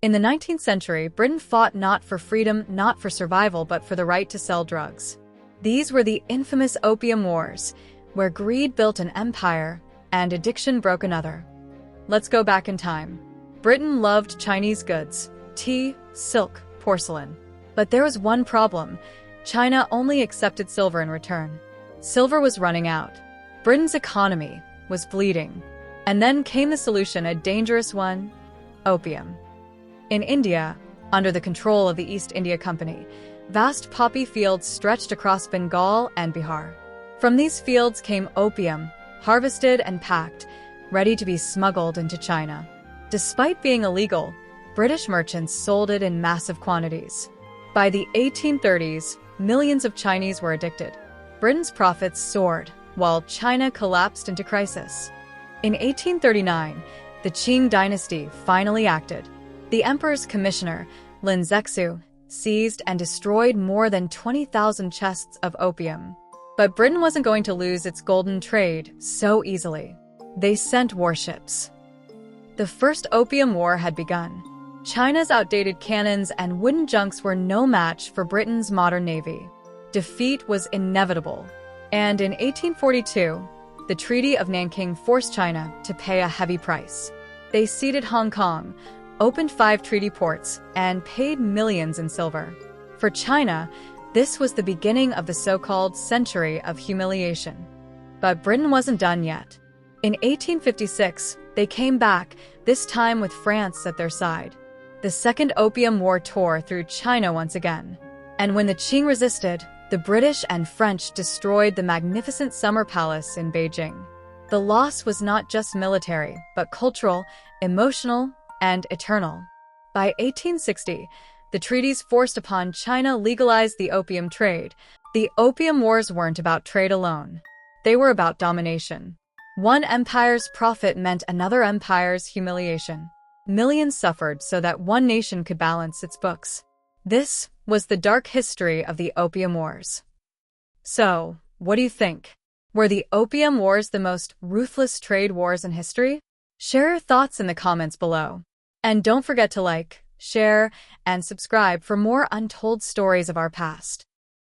In the 19th century, Britain fought not for freedom, not for survival, but for the right to sell drugs. These were the infamous Opium Wars, where greed built an empire and addiction broke another. Let's go back in time. Britain loved Chinese goods, tea, silk, porcelain. But there was one problem. China only accepted silver in return. Silver was running out. Britain's economy was bleeding. And then came the solution, a dangerous one: opium. In India, under the control of the East India Company, vast poppy fields stretched across Bengal and Bihar. From these fields came opium, harvested and packed, ready to be smuggled into China. Despite being illegal, British merchants sold it in massive quantities. By the 1830s, millions of Chinese were addicted. Britain's profits soared, while China collapsed into crisis. In 1839, the Qing dynasty finally acted. The emperor's commissioner, Lin Zexu, seized and destroyed more than 20,000 chests of opium. But Britain wasn't going to lose its golden trade so easily. They sent warships. The First Opium War had begun. China's outdated cannons and wooden junks were no match for Britain's modern navy. Defeat was inevitable. And in 1842, the Treaty of Nanking forced China to pay a heavy price. They ceded Hong Kong, opened 5 treaty ports, and paid millions in silver. For China, this was the beginning of the so-called century of humiliation. But Britain wasn't done yet. In 1856, they came back, this time with France at their side. The Second Opium War tore through China once again. And when the Qing resisted, the British and French destroyed the magnificent summer palace in Beijing. The loss was not just military, but cultural, emotional, and eternal. By 1860, the treaties forced upon China legalized the opium trade. The Opium Wars weren't about trade alone. They were about domination. One empire's profit meant another empire's humiliation. Millions suffered so that one nation could balance its books. This was the dark history of the Opium Wars. So, what do you think? Were the Opium Wars the most ruthless trade wars in history? Share your thoughts in the comments below. And don't forget to like, share, and subscribe for more untold stories of our past.